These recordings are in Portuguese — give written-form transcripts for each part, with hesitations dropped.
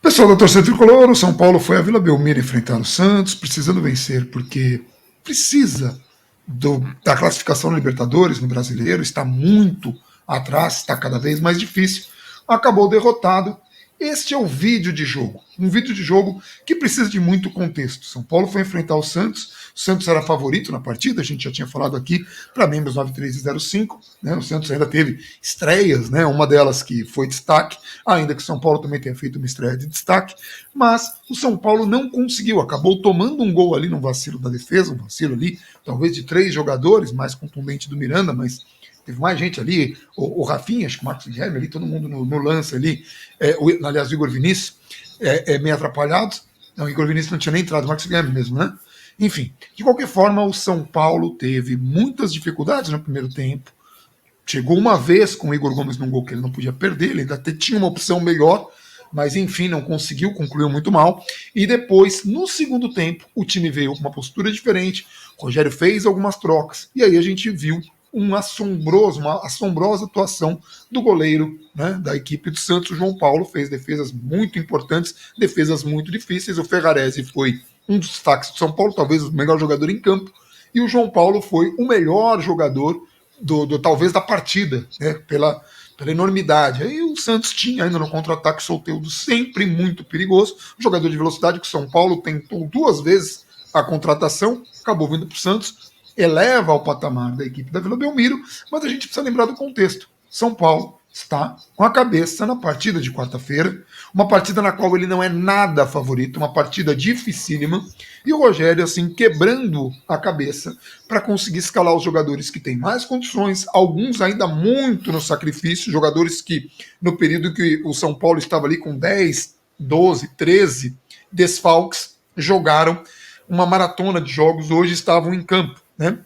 Pessoal da torcida tricolor, o São Paulo foi a Vila Belmiro enfrentar o Santos, precisando vencer, porque precisa da classificação na Libertadores, no Brasileiro, está muito atrás, está cada vez mais difícil. Acabou derrotado. Este é o vídeo de jogo. Um vídeo de jogo que precisa de muito contexto. São Paulo foi enfrentar o Santos era favorito na partida, a gente já tinha falado aqui para membros 9305, né? O Santos ainda teve estreias, né? Uma delas que foi destaque, ainda que o São Paulo também tenha feito uma estreia de destaque, mas o São Paulo não conseguiu, acabou tomando um gol ali no vacilo da defesa, um vacilo ali, talvez de 3 jogadores, mais contundente do Miranda, mas teve mais gente ali, o Rafinha, acho que o Marcos Guilherme ali, todo mundo no lance ali, aliás, o Igor Vinícius, meio atrapalhado. Não, o Igor Vinícius não tinha nem entrado, o Marcos Guilherme mesmo, né? Enfim, de qualquer forma, o São Paulo teve muitas dificuldades no primeiro tempo. Chegou uma vez com o Igor Gomes num gol que ele não podia perder, ele ainda tinha uma opção melhor, mas enfim, não conseguiu, concluiu muito mal. E depois, no segundo tempo, o time veio com uma postura diferente, o Rogério fez algumas trocas, e aí a gente viu uma assombrosa atuação do goleiro, né, da equipe do Santos. O João Paulo fez defesas muito importantes, defesas muito difíceis. O Ferrarese foi um dos destaques do São Paulo, talvez o melhor jogador em campo, e o João Paulo foi o melhor jogador talvez da partida, né, pela enormidade. Aí o Santos tinha ainda no contra-ataque Soteldo, sempre muito perigoso, um jogador de velocidade que o São Paulo tentou 2 vezes a contratação, acabou vindo para o Santos, eleva ao patamar da equipe da Vila Belmiro, mas a gente precisa lembrar do contexto. São Paulo está com a cabeça na partida de quarta-feira, uma partida na qual ele não é nada favorito, uma partida dificílima, e o Rogério, assim, quebrando a cabeça para conseguir escalar os jogadores que têm mais condições, alguns ainda muito no sacrifício, jogadores que, no período que o São Paulo estava ali com 10, 12, 13 desfalques, jogaram uma maratona de jogos, hoje estavam em campo, né?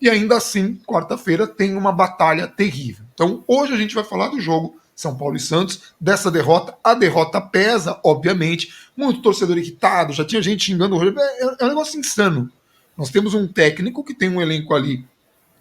E ainda assim, quarta-feira tem uma batalha terrível. Então, hoje a gente vai falar do jogo São Paulo e Santos, dessa derrota. A derrota pesa, obviamente. Muito torcedor irritado, já tinha gente xingando o Rogério. É um negócio insano. Nós temos um técnico que tem um elenco ali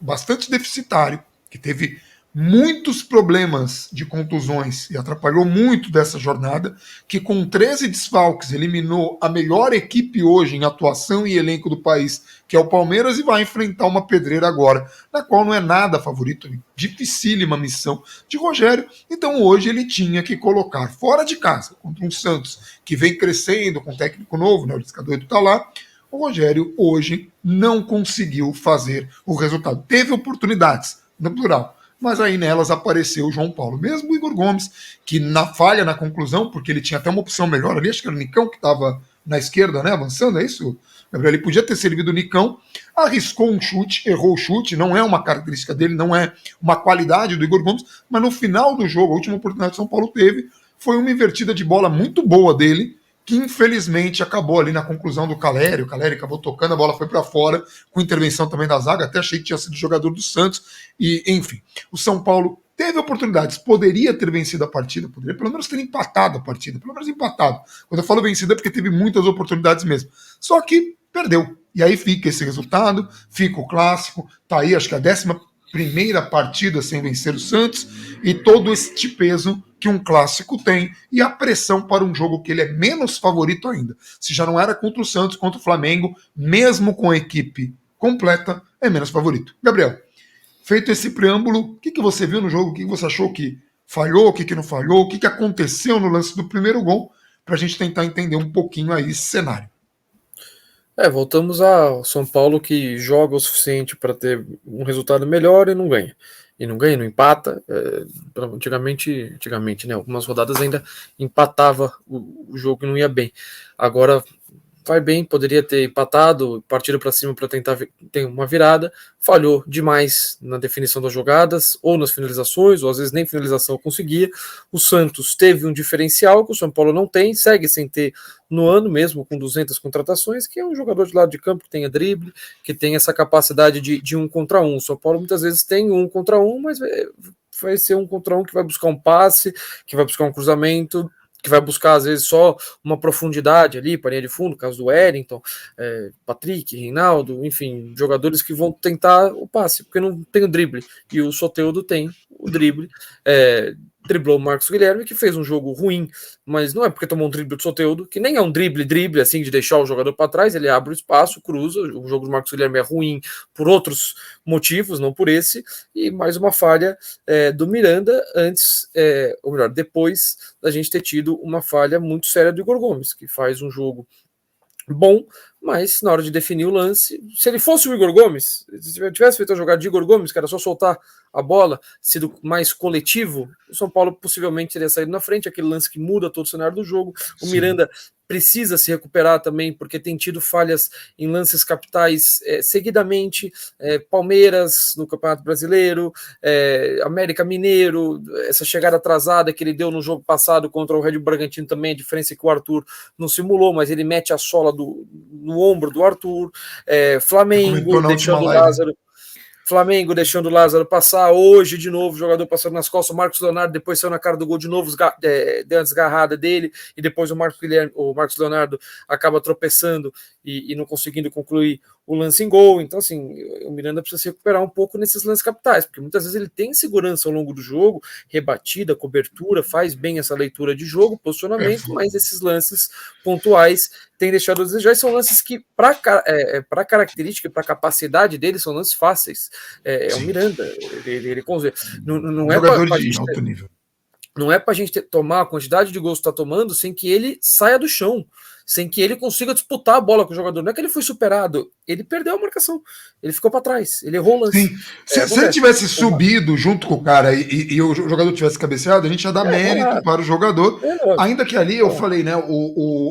bastante deficitário, que teve muitos problemas de contusões e atrapalhou muito dessa jornada, que com 13 desfalques eliminou a melhor equipe hoje em atuação e elenco do país, que é o Palmeiras, e vai enfrentar uma pedreira agora, na qual não é nada favorito, dificílima missão de Rogério. Então hoje ele tinha que colocar fora de casa, contra um Santos que vem crescendo com um técnico novo, né, o Lisca Doido está lá. O Rogério hoje não conseguiu fazer o resultado. Teve oportunidades, no plural, mas aí nelas apareceu o João Paulo. Mesmo o Igor Gomes, que falha na conclusão, porque ele tinha até uma opção melhor ali, acho que era o Nicão que estava na esquerda, né, avançando, é isso, Gabriel? Ele podia ter servido o Nicão, arriscou um chute, errou o chute, não é uma característica dele, não é uma qualidade do Igor Gomes, mas no final do jogo, a última oportunidade que o São Paulo teve, foi uma invertida de bola muito boa dele, que infelizmente acabou ali na conclusão do Caleri. O Caleri acabou tocando, a bola foi para fora, com intervenção também da zaga, até achei que tinha sido jogador do Santos, e enfim, o São Paulo teve oportunidades, poderia ter vencido a partida, poderia pelo menos ter empatado a partida, pelo menos empatado. Quando eu falo vencida é porque teve muitas oportunidades mesmo, só que perdeu, e aí fica esse resultado, fica o clássico, tá aí acho que a 11ª partida sem vencer o Santos, e todo este peso que um clássico tem, e a pressão para um jogo que ele é menos favorito ainda. Se já não era contra o Santos, contra o Flamengo, mesmo com a equipe completa, é menos favorito. Gabriel, feito esse preâmbulo, o que você viu no jogo? O que você achou que falhou, o que não falhou? O que aconteceu no lance do primeiro gol? Para a gente tentar entender um pouquinho aí esse cenário. Voltamos ao São Paulo, que joga o suficiente para ter um resultado melhor e não ganha. E não ganha, não empata. Antigamente, né? Algumas rodadas ainda empatava o jogo e não ia bem. Agora vai bem, poderia ter empatado, partido para cima para tentar ter uma virada, falhou demais na definição das jogadas, ou nas finalizações, ou às vezes nem finalização conseguia. O Santos teve um diferencial que o São Paulo não tem, segue sem ter no ano mesmo, com 200 contratações, que é um jogador de lado de campo que tenha drible, que tem essa capacidade de 1 contra 1. O São Paulo muitas vezes tem 1 contra 1, mas vai ser 1 contra 1 que vai buscar um passe, que vai buscar um cruzamento, que vai buscar às vezes só uma profundidade ali, para linha de fundo, caso do Wellington, Patrick, Reinaldo, enfim, jogadores que vão tentar o passe, porque não tem o drible, e o Soteldo tem o drible, driblou o Marcos Guilherme, que fez um jogo ruim, mas não é porque tomou um drible do Soteldo, que nem é um drible, assim, de deixar o jogador para trás, ele abre o espaço, cruza, o jogo do Marcos Guilherme é ruim por outros motivos, não por esse, e mais uma falha do Miranda, ou melhor, depois da gente ter tido uma falha muito séria do Igor Gomes, que faz um jogo bom, mas na hora de definir o lance, se ele fosse o Igor Gomes, se tivesse feito a jogada de Igor Gomes, que era só soltar a bola, sido mais coletivo, o São Paulo possivelmente teria saído na frente, aquele lance que muda todo o cenário do jogo. O Miranda precisa se recuperar também, porque tem tido falhas em lances capitais seguidamente, Palmeiras no Campeonato Brasileiro, América Mineiro, essa chegada atrasada que ele deu no jogo passado contra o Red Bull Bragantino também, a diferença é que o Arthur não simulou, mas ele mete a sola no ombro do Arthur, Flamengo deixando o Lázaro passar, hoje de novo o jogador passando nas costas, o Marcos Leonardo depois saiu na cara do gol de novo, deu uma desgarrada dele, e depois o Marcos Leonardo acaba tropeçando e não conseguindo concluir o lance em gol. Então assim, o Miranda precisa se recuperar um pouco nesses lances capitais, porque muitas vezes ele tem segurança ao longo do jogo, rebatida, cobertura, faz bem essa leitura de jogo, posicionamento, mas esses lances pontuais tem deixado a desejar, e são lances que, para característica e para capacidade dele, são lances fáceis. O Miranda, ele não é jogador de alto nível. Não é para a gente tomar a quantidade de gols que está tomando sem que ele saia do chão, sem que ele consiga disputar a bola com o jogador. Não é que ele foi superado, ele perdeu a marcação, ele ficou para trás, ele errou o lance. Sim. Se ele tivesse subido junto com o cara e o jogador tivesse cabeceado, a gente ia dar mérito para o jogador. Ainda que ali eu falei, né?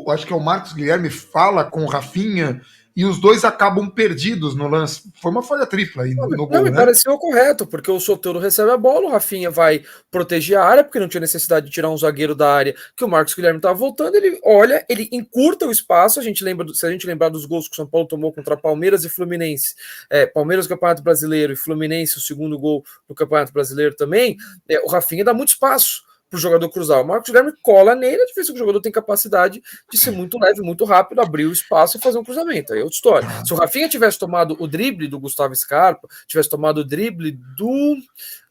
Acho que é o Marcos Guilherme fala com o Rafinha e os dois acabam perdidos no lance. Foi uma falha tripla aí no gol, me pareceu correto, porque o Soteldo recebe a bola, o Rafinha vai proteger a área, porque não tinha necessidade de tirar um zagueiro da área, que o Marcos Guilherme estava voltando, ele olha, ele encurta o espaço, se a gente lembrar dos gols que o São Paulo tomou contra Palmeiras e Fluminense, Palmeiras no Campeonato Brasileiro e Fluminense, o segundo gol no Campeonato Brasileiro também, o Rafinha dá muito espaço para o jogador cruzar. O Marcos Guilherme cola nele, é difícil que o jogador tem capacidade de ser muito leve, muito rápido, abrir o espaço e fazer um cruzamento. Aí é outra história. Se o Rafinha tivesse tomado o drible do Gustavo Scarpa, tivesse tomado o drible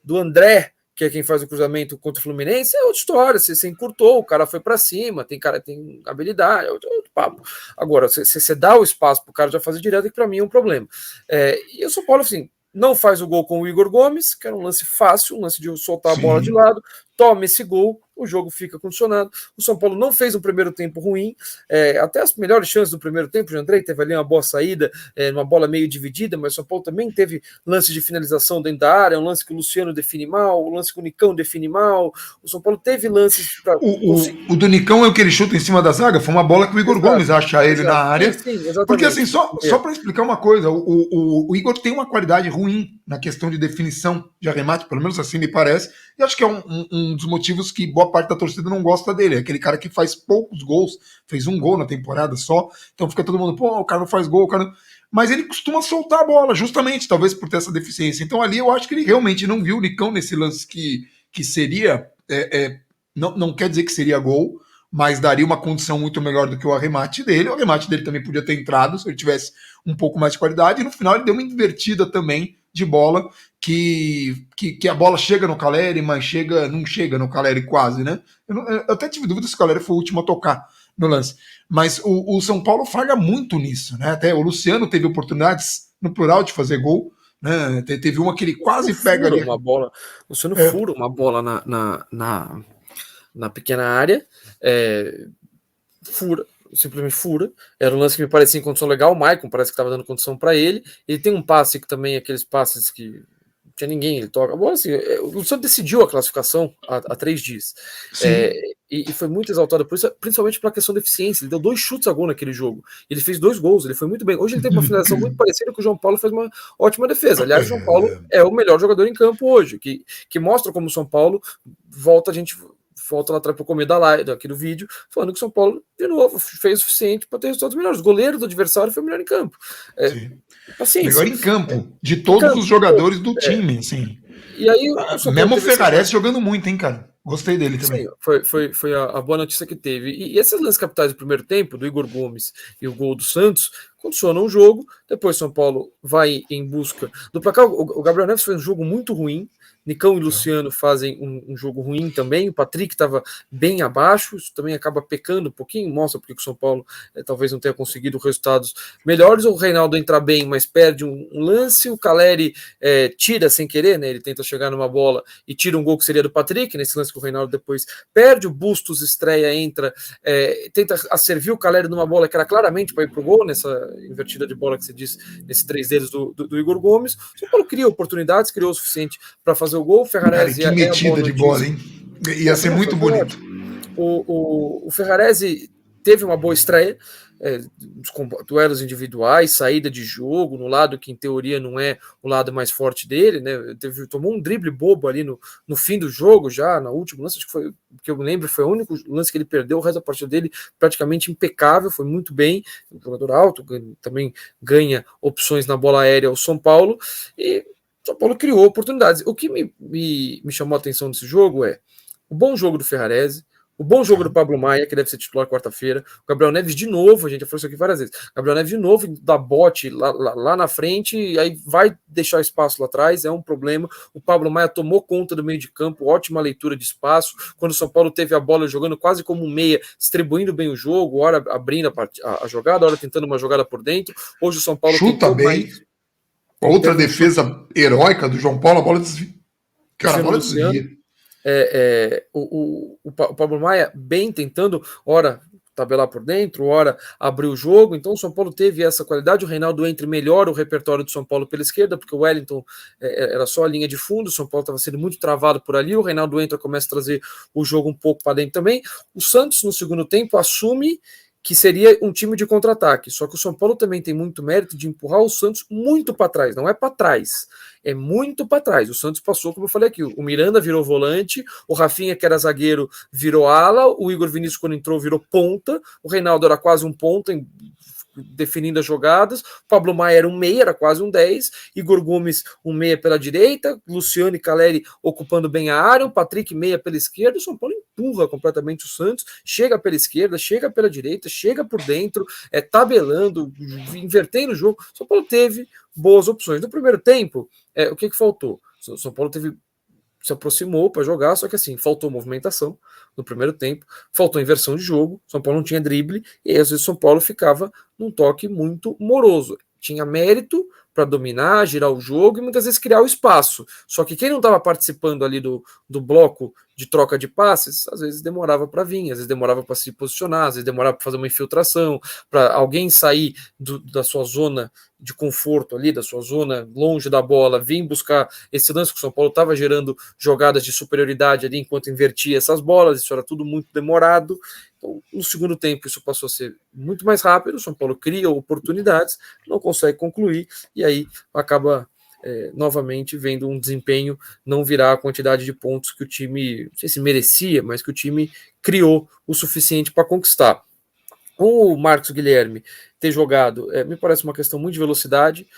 do André, que é quem faz o cruzamento contra o Fluminense, é outra história. Você encurtou, o cara foi para cima, tem habilidade, é outro papo. Agora, você dá o espaço para o cara já fazer direto, que para mim é um problema. E o São Paulo, assim, não faz o gol com o Igor Gomes, que era um lance fácil, um lance de soltar a bola de lado, toma esse gol, o jogo fica condicionado. O São Paulo não fez um primeiro tempo ruim, até as melhores chances do primeiro tempo, o Andrei teve ali uma boa saída, uma bola meio dividida, mas o São Paulo também teve lance de finalização dentro da área, um lance que o Luciano define mal, um lance que o Nicão define mal. O São Paulo teve lances... O do Nicão é o que ele chuta em cima da zaga, foi uma bola que o Igor Gomes acha ele na área. Sim, porque assim, só para explicar uma coisa, o Igor tem uma qualidade ruim na questão de definição de arremate, pelo menos assim me parece, e acho que é um dos motivos que boa parte da torcida não gosta dele. É aquele cara que faz poucos gols, fez um gol na temporada só, então fica todo mundo, pô, o cara não faz gol, o cara não... Mas ele costuma soltar a bola, justamente, talvez por ter essa deficiência. Então ali eu acho que ele realmente não viu o Nicão nesse lance que seria, não quer dizer que seria gol, mas daria uma condição muito melhor do que o arremate dele. O arremate dele também podia ter entrado, se ele tivesse um pouco mais de qualidade, e no final ele deu uma invertida também de bola, que a bola chega no Caleri, mas não chega no Caleri quase, né? Eu até tive dúvida se o Caleri foi o último a tocar no lance. Mas o São Paulo falha muito nisso, né? Até o Luciano teve oportunidades, no plural, de fazer gol, né? Teve uma que ele quase pega ali. O Luciano fura uma bola na pequena área, simplesmente fura. Era um lance que me parecia em condição legal. O Maicon parece que estava dando condição para ele. Ele tem um passe que também, aqueles passes que não tinha ninguém, ele toca. Bom, assim, o Luciano decidiu a classificação há 3 dias. E foi muito exaltado por isso, principalmente pela questão da eficiência. Ele deu 2 chutes a gol naquele jogo. Ele fez 2 gols, ele foi muito bem. Hoje ele teve uma finalização muito parecida com o João Paulo, fez uma ótima defesa. Aliás, o João Paulo é o melhor jogador em campo hoje, que mostra como o São Paulo volta lá atrás para o começo da live, aqui do vídeo, falando que o São Paulo, de novo, fez o suficiente para ter resultados melhores. O goleiro do adversário foi o melhor em campo. Melhor em campo, de todos os jogadores do time, assim. E aí, mesmo o Ferrares jogando muito, hein, cara? Gostei dele também. Sim, foi a boa notícia que teve. E esses lances capitais do primeiro tempo, do Igor Gomes e o gol do Santos, condicionam o jogo. Depois São Paulo vai em busca do placar. O Gabriel Neves fez um jogo muito ruim. Nicão e Luciano fazem um jogo ruim também, o Patrick estava bem abaixo, isso também acaba pecando um pouquinho, mostra porque o São Paulo talvez não tenha conseguido resultados melhores. O Reinaldo entra bem, mas perde um lance, o Caleri tira sem querer, né? Ele tenta chegar numa bola e tira um gol que seria do Patrick, nesse lance que o Reinaldo depois perde, o Bustos estreia, entra, tenta servir o Caleri numa bola que era claramente para ir pro gol, nessa invertida de bola que você disse, nesses 3 dedos do Igor Gomes. O São Paulo cria oportunidades, criou o suficiente para fazer o gol. O Cara, Ferraresi que metida de bola, hein? Ia ser muito bonito. O Ferraresi teve uma boa estreia, duelos individuais, saída de jogo, no lado que em teoria não é o lado mais forte dele, né? Tomou um drible bobo ali no fim do jogo, já no último lance, acho que foi, que eu me lembro, foi o único lance que ele perdeu, o resto da partida dele praticamente impecável, foi muito bem, um jogador alto, também ganha opções na bola aérea o São Paulo, e o São Paulo criou oportunidades. O que me chamou a atenção nesse jogo é o bom jogo do Ferraresi, o bom jogo do Pablo Maia, que deve ser titular quarta-feira. O Gabriel Neves de novo, a gente já falou isso aqui várias vezes. Gabriel Neves de novo, dá bote lá na frente, e aí vai deixar espaço lá atrás, é um problema. O Pablo Maia tomou conta do meio de campo, ótima leitura de espaço. Quando o São Paulo teve a bola jogando quase como um meia, distribuindo bem o jogo, hora abrindo a jogada, hora tentando uma jogada por dentro. Hoje o São Paulo chuta bem. Mais. Outra defesa heróica do João Paulo, a bola desvia. Cara, a bola desvia. O Pablo Maia bem tentando, ora tabelar por dentro, ora abrir o jogo, então o São Paulo teve essa qualidade. O Reinaldo entra melhor o repertório do São Paulo pela esquerda, porque o Wellington era só a linha de fundo, o São Paulo estava sendo muito travado por ali, o Reinaldo entra, começa a trazer o jogo um pouco para dentro também. O Santos no segundo tempo assume que seria um time de contra-ataque, só que o São Paulo também tem muito mérito de empurrar o Santos muito para trás, não é para trás, é muito para trás. O Santos passou, como eu falei aqui, o Miranda virou volante, o Rafinha, que era zagueiro, virou ala, o Igor Vinícius, quando entrou, virou ponta, o Reinaldo era quase um ponta, definindo as jogadas, Pablo Maia era um meia, era quase um 10, Igor Gomes um meia pela direita, Luciano e Caleri ocupando bem a área, o Patrick meia pela esquerda, o São Paulo empurra completamente o Santos, chega pela esquerda, chega pela direita, chega por dentro, tabelando, invertendo o jogo. O São Paulo teve boas opções. No primeiro tempo, o que faltou? O São Paulo se aproximou para jogar, só que assim, faltou movimentação no primeiro tempo, faltou inversão de jogo, São Paulo não tinha drible, e aí, às vezes São Paulo ficava num toque muito moroso. Tinha mérito para dominar, girar o jogo e muitas vezes criar o espaço. Só que quem não estava participando ali do bloco de troca de passes, às vezes demorava para vir, às vezes demorava para se posicionar, às vezes demorava para fazer uma infiltração, para alguém sair da sua zona de conforto ali, da sua zona longe da bola, vir buscar esse lance que o São Paulo estava gerando jogadas de superioridade ali enquanto invertia essas bolas, isso era tudo muito demorado. Então, no segundo tempo, isso passou a ser muito mais rápido, o São Paulo cria oportunidades, não consegue concluir, e aí acaba novamente vendo um desempenho não virar a quantidade de pontos que o time, não sei se merecia, mas que o time criou o suficiente para conquistar. O Marcos Guilherme ter jogado, me parece uma questão muito de velocidade.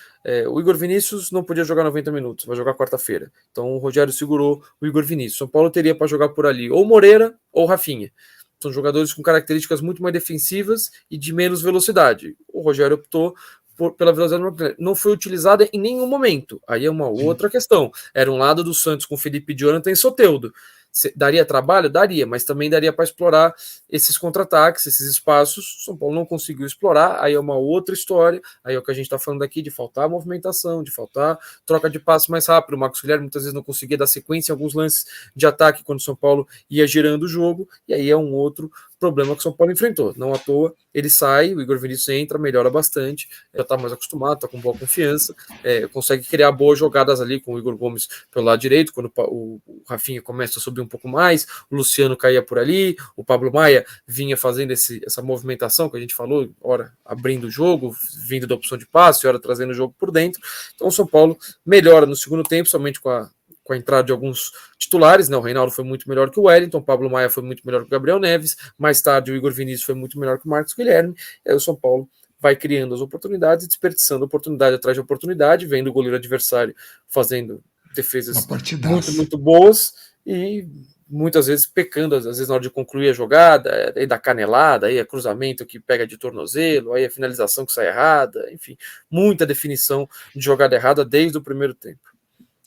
O Igor Vinícius não podia jogar 90 minutos, vai jogar quarta-feira. Então o Rogério segurou o Igor Vinícius. São Paulo teria para jogar por ali ou Moreira ou Rafinha. São jogadores com características muito mais defensivas e de menos velocidade. O Rogério optou pela velocidade, não foi utilizada em nenhum momento. Aí é uma outra questão. Era um lado do Santos com Felipe Jonathan e Soteldo. Daria trabalho? Daria, mas também daria para explorar esses contra-ataques, esses espaços. São Paulo não conseguiu explorar, aí é uma outra história. Aí é o que a gente está falando aqui, de faltar movimentação, de faltar troca de passos mais rápido. O Marcos Guilherme muitas vezes não conseguia dar sequência em alguns lances de ataque quando o São Paulo ia girando o jogo, e aí é um outro problema que o São Paulo enfrentou. Não à toa, ele sai, o Igor Vinícius entra, melhora bastante, já está mais acostumado, está com boa confiança, consegue criar boas jogadas ali com o Igor Gomes pelo lado direito, quando o Rafinha começa a subir um pouco mais, o Luciano caía por ali, o Pablo Maia vinha fazendo essa movimentação que a gente falou, hora abrindo o jogo, vindo da opção de passe, hora trazendo o jogo por dentro. Então o São Paulo melhora no segundo tempo, somente com a entrada de alguns titulares, né? O Reinaldo foi muito melhor que o Wellington, o Pablo Maia foi muito melhor que o Gabriel Neves, mais tarde o Igor Vinícius foi muito melhor que o Marcos Guilherme, e aí o São Paulo vai criando as oportunidades, desperdiçando oportunidade atrás de oportunidade, vendo o goleiro adversário fazendo defesas muito, muito boas e muitas vezes pecando, às vezes na hora de concluir a jogada, aí da canelada, aí é cruzamento que pega de tornozelo, aí a finalização que sai errada, enfim, muita definição de jogada errada desde o primeiro tempo.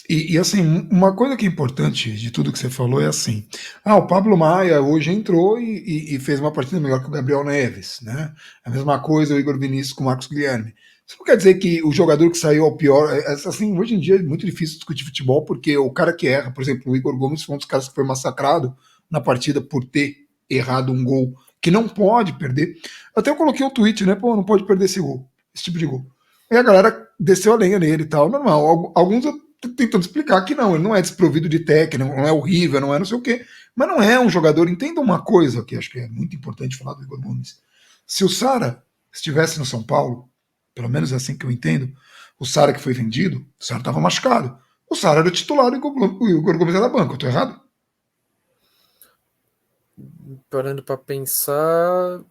E, assim, uma coisa que é importante de tudo que você falou é assim: o Pablo Maia hoje entrou e fez uma partida melhor que o Gabriel Neves, né? A mesma coisa o Igor Vinícius com o Marcos Guilherme. Isso não quer dizer que o jogador que saiu é o pior. Assim, hoje em dia é muito difícil discutir futebol, porque o cara que erra, por exemplo, o Igor Gomes foi um dos caras que foi massacrado na partida por ter errado um gol que não pode perder. Até eu coloquei um tweet, né? Pô, não pode perder esse gol, esse tipo de gol. E a galera desceu a lenha nele e tal, normal. Alguns tentando explicar que não, ele não é desprovido de técnica, não é horrível, não é não sei o quê, mas não é um jogador. Entenda uma coisa que acho que é muito importante falar do Igor Gomes. Se o Sara estivesse no São Paulo, pelo menos é assim que eu entendo, o Sara que foi vendido, o Sara estava machucado. O Sara era o titular e o Igor Gomes era banco, eu tô errado? Parando para pensar,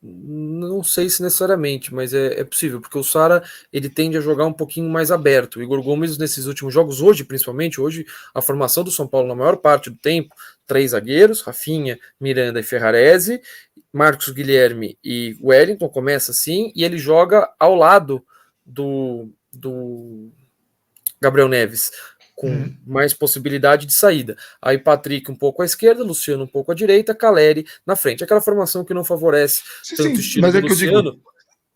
não sei se necessariamente, mas é possível, porque o Sara ele tende a jogar um pouquinho mais aberto. O Igor Gomes, nesses últimos jogos, hoje principalmente, hoje a formação do São Paulo na maior parte do tempo, 3 zagueiros, Rafinha, Miranda e Ferrarese, Marcos Guilherme e Wellington, começa assim, e ele joga ao lado do Gabriel Neves, com mais possibilidade de saída. Aí Patrick um pouco à esquerda, Luciano um pouco à direita, Caleri na frente. Aquela formação que não favorece Sim, tanto o sim, estilo mas do é que eu Luciano. digo.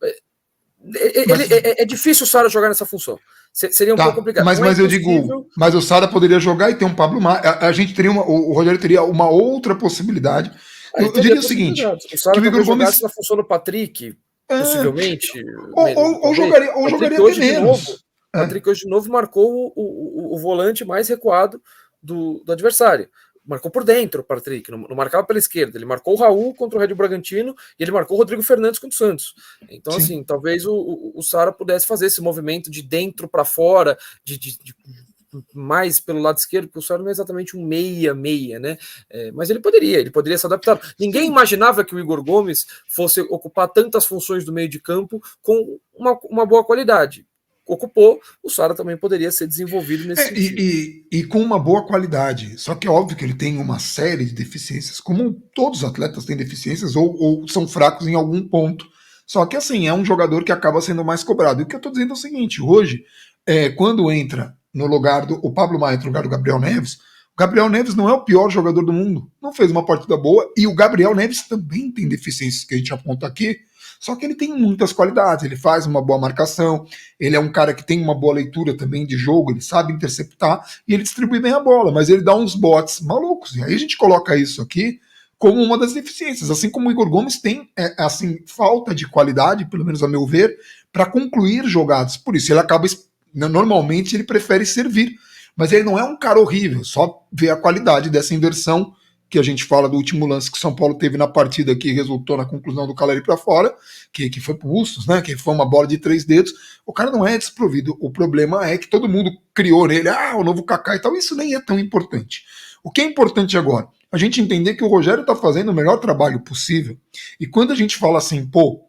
Mas, É difícil o Sara jogar nessa função. Seria um pouco tá, complicado. Não é mas eu digo, impossível. mas o Sara poderia jogar e ter um Pablo Maia. A gente teria o Rogério teria uma outra possibilidade. Aí Eu teria diria o seguinte: possibilidades. O que Sara o Igor talvez jogasse Gomes na função do Patrick, é, possivelmente. ou Talvez. jogaria Patrick até hoje de novo. menos. É, Patrick hoje de novo marcou o volante mais recuado do adversário. Marcou por dentro o Patrick, não marcava pela esquerda. Ele marcou o Raul contra o Red Bragantino e ele marcou o Rodrigo Fernandes contra o Santos. Então, assim, sim. talvez o Sara pudesse fazer esse movimento de dentro para fora, de mais pelo lado esquerdo, porque o Sara não é exatamente um meia-meia, né? Mas ele poderia se adaptar. Ninguém Sim. imaginava que o Igor Gomes fosse ocupar tantas funções do meio de campo com uma boa qualidade. Ocupou, o Sara também poderia ser desenvolvido nesse sentido. E com uma boa qualidade. Só que é óbvio que ele tem uma série de deficiências, como todos os atletas têm deficiências ou são fracos em algum ponto. Só que assim, é um jogador que acaba sendo mais cobrado. E o que eu estou dizendo é o seguinte: hoje, quando entra no lugar do o Pablo Maia no lugar do Gabriel Neves, o Gabriel Neves não é o pior jogador do mundo. Não fez uma partida boa, e o Gabriel Neves também tem deficiências que a gente aponta aqui. Só que ele tem muitas qualidades, ele faz uma boa marcação, ele é um cara que tem uma boa leitura também de jogo, ele sabe interceptar e ele distribui bem a bola, mas ele dá uns botes malucos. E aí a gente coloca isso aqui como uma das deficiências, assim como o Igor Gomes tem assim falta de qualidade, pelo menos a meu ver, para concluir jogadas. Por isso ele acaba normalmente ele prefere servir, mas ele não é um cara horrível, só ver a qualidade dessa inversão que a gente fala do último lance que o São Paulo teve na partida que resultou na conclusão do Caleri para fora, que foi pro Bustos, né? Que foi uma bola de 3 dedos. O cara não é desprovido. O problema é que todo mundo criou nele, o novo Kaká e tal. Isso nem é tão importante. O que é importante agora? A gente entender que o Rogério está fazendo o melhor trabalho possível. E quando a gente fala assim, pô,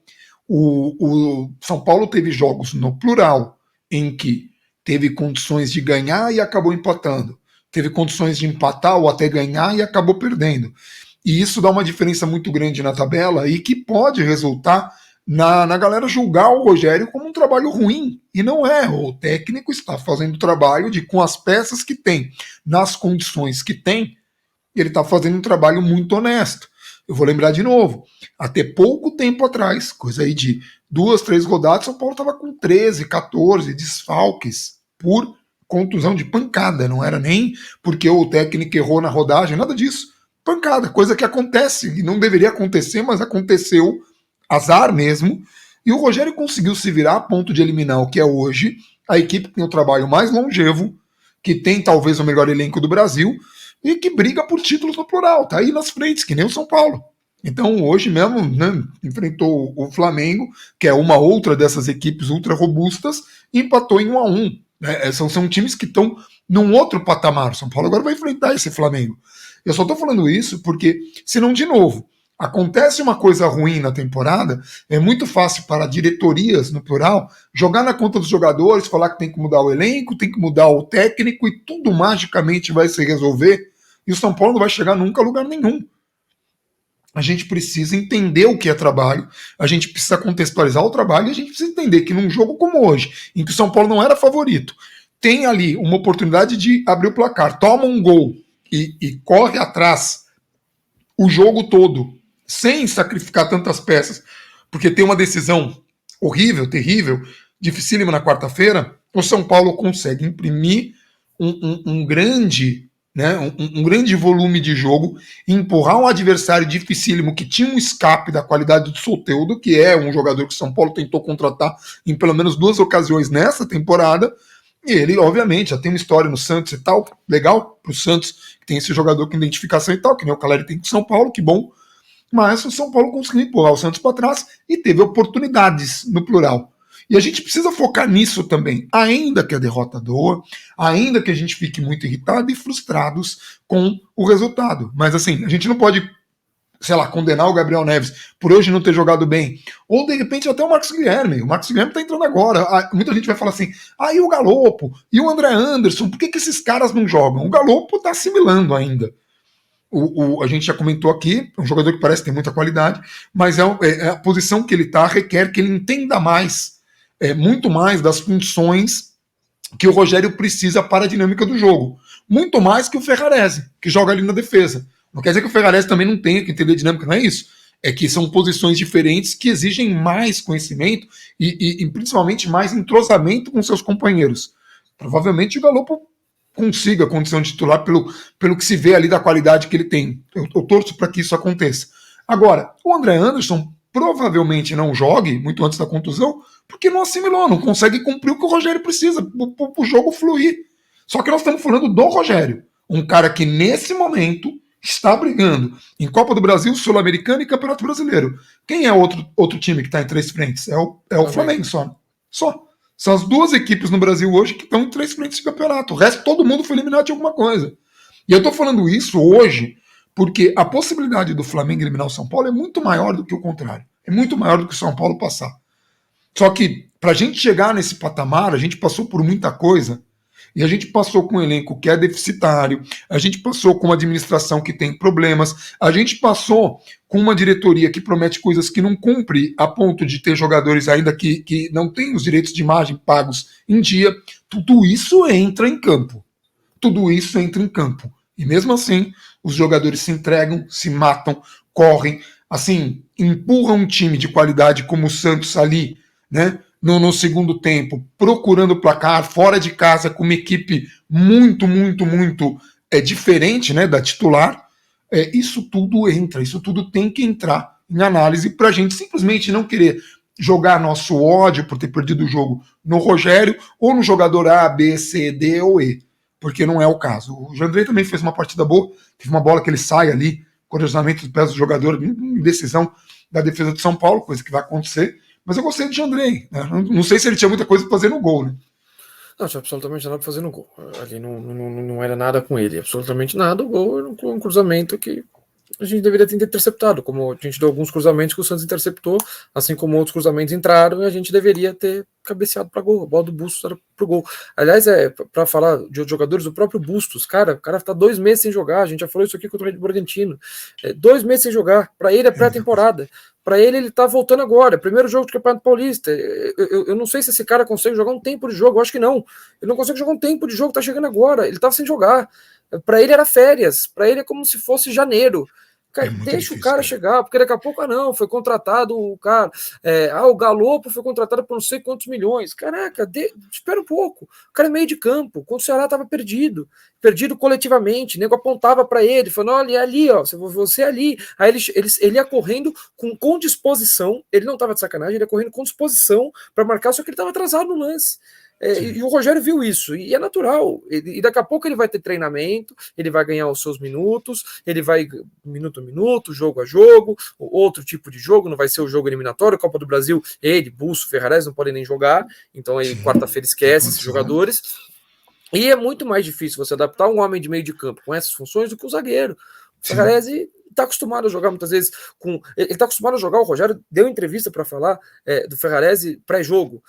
o São Paulo teve jogos no plural em que teve condições de ganhar e acabou empatando. Teve condições de empatar ou até ganhar e acabou perdendo. E isso dá uma diferença muito grande na tabela e que pode resultar na galera julgar o Rogério como um trabalho ruim. E não é. O técnico está fazendo o trabalho de, com as peças que tem, nas condições que tem, ele está fazendo um trabalho muito honesto. Eu vou lembrar de novo, até pouco tempo atrás, coisa aí de 2, 3 rodadas, São Paulo estava com 13, 14 desfalques por contusão de pancada, não era nem porque o técnico errou na rodagem, nada disso. Pancada, coisa que acontece e não deveria acontecer, mas aconteceu, azar mesmo. E o Rogério conseguiu se virar a ponto de eliminar o que é hoje a equipe que tem o trabalho mais longevo, que tem talvez o melhor elenco do Brasil e que briga por títulos no plural, tá aí nas frentes, que nem o São Paulo. Então, hoje mesmo, né, enfrentou o Flamengo, que é uma outra dessas equipes ultra robustas, e empatou em 1-1. São times que estão num outro patamar. O São Paulo agora vai enfrentar esse Flamengo. Eu só estou falando isso porque, senão, de novo, acontece uma coisa ruim na temporada, é muito fácil para diretorias, no plural, jogar na conta dos jogadores, falar que tem que mudar o elenco, tem que mudar o técnico e tudo magicamente vai se resolver. E o São Paulo não vai chegar nunca a lugar nenhum. A gente precisa entender o que é trabalho, a gente precisa contextualizar o trabalho e a gente precisa entender que num jogo como hoje, em que o São Paulo não era favorito, tem ali uma oportunidade de abrir o placar, toma um gol e corre atrás o jogo todo, sem sacrificar tantas peças, porque tem uma decisão horrível, terrível, dificílima na quarta-feira, o São Paulo consegue imprimir um grande, né, um grande volume de jogo, empurrar um adversário dificílimo que tinha um escape da qualidade do Soteldo, que é um jogador que o São Paulo tentou contratar em pelo menos 2 ocasiões nessa temporada, e ele, obviamente, já tem uma história no Santos e tal, legal pro Santos, que tem esse jogador com identificação e tal, que nem o Caleri tem com o São Paulo, que bom, mas o São Paulo conseguiu empurrar o Santos para trás e teve oportunidades no plural. E a gente precisa focar nisso também, ainda que a derrota doa, ainda que a gente fique muito irritado e frustrados com o resultado. Mas assim, a gente não pode, sei lá, condenar o Gabriel Neves por hoje não ter jogado bem. Ou de repente até o Marcos Guilherme. O Marcos Guilherme tá entrando agora. Muita gente vai falar assim, e o Galopo? E o André Anderson? Por que esses caras não jogam? O Galopo tá assimilando ainda. A gente já comentou aqui, um jogador que parece ter muita qualidade, mas a posição que ele tá requer que ele entenda mais, muito mais das funções que o Rogério precisa para a dinâmica do jogo. Muito mais que o Ferrarese, que joga ali na defesa. Não quer dizer que o Ferrarese também não tenha que entender a dinâmica, não é isso. É que são posições diferentes que exigem mais conhecimento e principalmente mais entrosamento com seus companheiros. Provavelmente o Galopo consiga a condição de titular pelo que se vê ali da qualidade que ele tem. Eu torço para que isso aconteça. Agora, o André Anderson provavelmente não jogue, muito antes da contusão, porque não assimilou, não consegue cumprir o que o Rogério precisa para o jogo fluir. Só que nós estamos falando do Rogério, um cara que nesse momento está brigando em Copa do Brasil, Sul-Americana e Campeonato Brasileiro. Quem é outro time que está em 3 frentes? É o Flamengo só. São as 2 equipes no Brasil hoje que estão em 3 frentes de campeonato. O resto, todo mundo foi eliminado de alguma coisa. E eu estou falando isso hoje porque a possibilidade do Flamengo eliminar o São Paulo é muito maior do que o contrário. É muito maior do que o São Paulo passar. Só que, para a gente chegar nesse patamar, a gente passou por muita coisa. E a gente passou com um elenco que é deficitário, a gente passou com uma administração que tem problemas, a gente passou com uma diretoria que promete coisas que não cumpre, a ponto de ter jogadores ainda que não têm os direitos de imagem pagos em dia. Tudo isso entra em campo. Tudo isso entra em campo. E mesmo assim, os jogadores se entregam, se matam, correm, assim, empurram um time de qualidade como o Santos ali, né? No segundo tempo, procurando o placar, fora de casa, com uma equipe muito diferente, né, da titular. Isso tudo entra, isso tudo tem que entrar em análise para a gente simplesmente não querer jogar nosso ódio por ter perdido o jogo no Rogério ou no jogador A, B, C, D ou E, porque não é o caso. O Jandrei também fez uma partida boa, teve uma bola que ele sai ali, com o cruzamento dos pés do jogador, em decisão da defesa de São Paulo, coisa que vai acontecer. Mas eu gostei do Jandrei. Né? Não sei se ele tinha muita coisa para fazer no gol, né? Não, tinha absolutamente nada para fazer no gol. Ali não era nada com ele, absolutamente nada. O gol era um cruzamento que a gente deveria ter interceptado, como a gente deu alguns cruzamentos que o Santos interceptou, assim como outros cruzamentos entraram, e a gente deveria ter cabeceado para gol. A bola do Bustos era pro gol. Aliás, para falar de outros jogadores, o próprio Bustos, o cara tá 2 meses sem jogar, a gente já falou isso aqui contra o Bragantino. 2 meses sem jogar, para ele é pré-temporada. Para ele tá voltando agora, primeiro jogo do Campeonato Paulista. Eu não sei se esse cara consegue jogar um tempo de jogo, eu acho que não. Ele não consegue jogar um tempo de jogo, tá chegando agora, ele tava sem jogar. Para ele era férias, para ele é como se fosse janeiro. Cara, deixa difícil, o cara chegar, porque daqui a pouco, foi contratado o cara, o Galopo foi contratado por não sei quantos milhões. Caraca, espera um pouco. O cara é meio de campo, quando o Ceará estava perdido coletivamente, o nego apontava para ele, falando, olha, é ali, ó, você é ali. Aí ele ia correndo com disposição, ele não estava de sacanagem, ele ia correndo com disposição para marcar, só que ele estava atrasado no lance. E o Rogério viu isso, e é natural, e daqui a pouco ele vai ter treinamento, ele vai ganhar os seus minutos, ele vai minuto a minuto, jogo a jogo, outro tipo de jogo, não vai ser o jogo eliminatório, Copa do Brasil, ele, Busso, Ferrarese não podem nem jogar, então aí quarta-feira esquece esses jogadores, e é muito mais difícil você adaptar um homem de meio de campo com essas funções do que o zagueiro. O Ferrarese está acostumado a jogar muitas vezes ele está acostumado a jogar, o Rogério deu entrevista para falar do Ferrarese pré-jogo,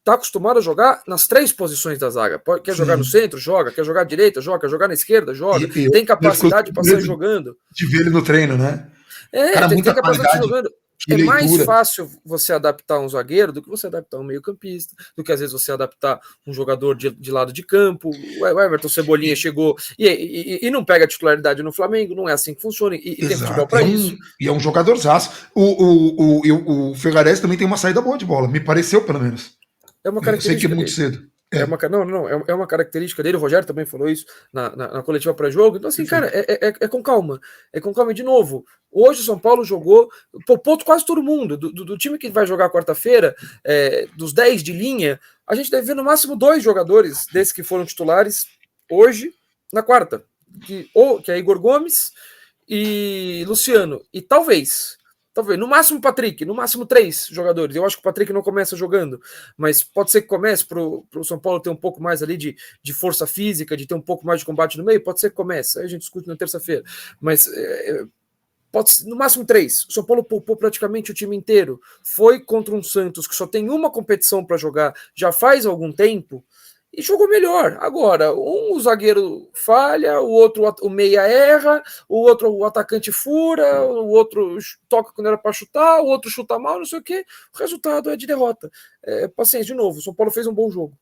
está acostumado a jogar nas 3 posições da zaga. Quer jogar no centro? Joga. Quer jogar à direita? Joga. Quer jogar na esquerda? Joga. Tem capacidade para sair jogando. De ver ele no treino, né? Tem capacidade de jogando. Que é mais leitura. fácil você adaptar um zagueiro do que você adaptar um meio-campista, do que às vezes você adaptar um jogador de lado de campo. O Everton Cebolinha chegou e não pega a titularidade no Flamengo, não é assim que funciona, e tem futebol Exato. para isso. E é um jogadorzaço. O Ferrares também tem uma saída boa de bola, me pareceu, pelo menos. É uma Eu sei que é característica muito dele. cedo. É uma característica dele. O Rogério também falou isso na coletiva pré-jogo. Então, assim, cara, Perfeito. é com calma. É com calma. E, de novo, hoje o São Paulo jogou, poupou quase todo mundo. Do time que vai jogar quarta-feira, dos 10 de linha, a gente deve ver no máximo 2 jogadores desses que foram titulares hoje, na quarta. Que é Igor Gomes e Luciano. E talvez, no máximo Patrick, no máximo 3 jogadores. Eu acho que o Patrick não começa jogando, mas pode ser que comece para o São Paulo ter um pouco mais ali de força física, de ter um pouco mais de combate no meio, pode ser que comece. Aí a gente discute na terça-feira. Mas pode ser, no máximo 3. O São Paulo poupou praticamente o time inteiro. Foi contra um Santos que só tem uma competição para jogar já faz algum tempo e jogou melhor. Agora, o zagueiro falha, o outro, o meia erra, o outro, o atacante fura, o outro toca quando era para chutar, o outro chuta mal, não sei o quê. O resultado é de derrota. Paciência, de novo, o São Paulo fez um bom jogo.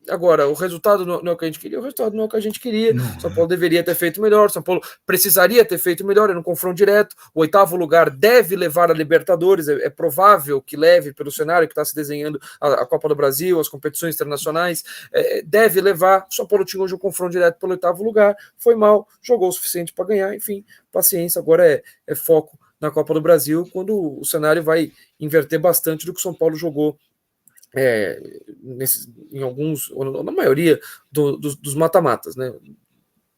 Agora, o resultado não é o que a gente queria, o resultado não é o que a gente queria. Não, São Paulo deveria ter feito melhor, São Paulo precisaria ter feito melhor, é um confronto direto. O 8º lugar deve levar a Libertadores, é provável que leve pelo cenário que está se desenhando a Copa do Brasil, as competições internacionais, deve levar. São Paulo tinha hoje um confronto direto pelo 8º lugar, foi mal, jogou o suficiente para ganhar, enfim, paciência, agora é foco na Copa do Brasil, quando o cenário vai inverter bastante do que o São Paulo jogou em alguns, ou na maioria dos mata-matas, né?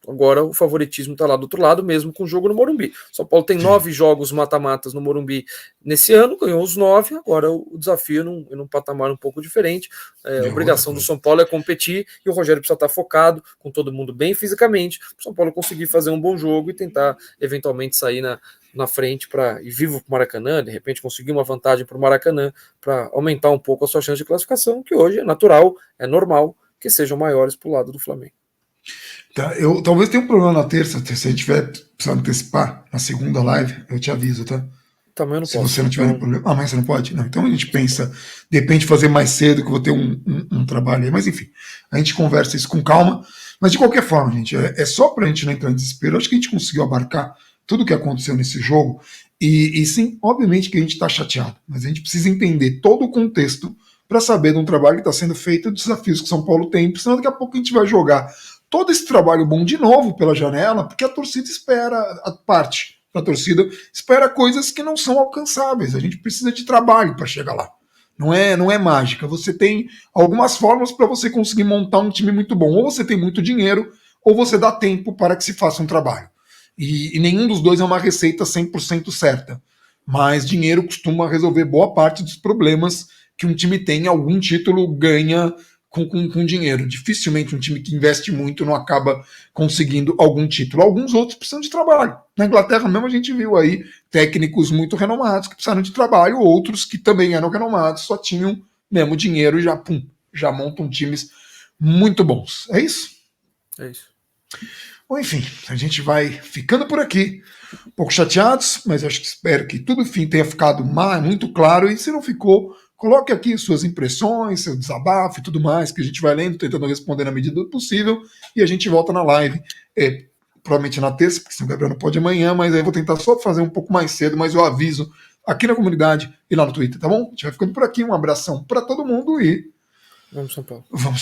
Agora o favoritismo está lá do outro lado, mesmo com o jogo no Morumbi. São Paulo tem 9 jogos mata-matas no Morumbi nesse ano, ganhou os 9, agora o desafio é num patamar um pouco diferente. A obrigação do São Paulo é competir e o Rogério precisa estar focado, com todo mundo bem fisicamente, para o São Paulo conseguir fazer um bom jogo e tentar eventualmente sair na frente para ir vivo para o Maracanã, de repente conseguir uma vantagem para o Maracanã, para aumentar um pouco a sua chance de classificação, que hoje é natural, é normal que sejam maiores para o lado do Flamengo. Tá, eu talvez tenha um problema na terça, se a gente tiver precisando antecipar na segunda live, eu te aviso, tá? Também eu não Se posso. você não tiver nenhum problema. Ah, mas você não pode? Não. Então a gente pensa, de repente, fazer mais cedo, que eu vou ter um trabalho aí. Mas enfim, a gente conversa isso com calma. Mas de qualquer forma, gente, é só pra gente não entrar em desespero. Eu acho que a gente conseguiu abarcar tudo o que aconteceu nesse jogo. E sim, obviamente que a gente tá chateado, mas a gente precisa entender todo o contexto para saber de um trabalho que está sendo feito, dos desafios que o São Paulo tem, senão daqui a pouco a gente vai jogar todo esse trabalho bom de novo pela janela, porque a torcida espera, a parte da torcida espera coisas que não são alcançáveis. A gente precisa de trabalho para chegar lá. Não é mágica. Você tem algumas formas para você conseguir montar um time muito bom. Ou você tem muito dinheiro, ou você dá tempo para que se faça um trabalho. E nenhum dos dois é uma receita 100% certa. Mas dinheiro costuma resolver boa parte dos problemas que um time tem. Algum título ganha com dinheiro. Dificilmente um time que investe muito não acaba conseguindo algum título. Alguns outros precisam de trabalho. Na Inglaterra mesmo a gente viu aí técnicos muito renomados que precisaram de trabalho, outros que também eram renomados, só tinham mesmo dinheiro e já montam times muito bons. É isso? É isso. Bom, enfim, a gente vai ficando por aqui. Um pouco chateados, mas acho que espero que tudo enfim tenha ficado muito claro. E se não ficou, coloque aqui suas impressões, seu desabafo e tudo mais, que a gente vai lendo, tentando responder na medida do possível, e a gente volta na live, provavelmente na terça, porque senão o Gabriel não pode amanhã, mas aí eu vou tentar só fazer um pouco mais cedo, mas eu aviso aqui na comunidade e lá no Twitter, tá bom? A gente vai ficando por aqui, um abração para todo mundo e vamos São Paulo. Vamos São Paulo.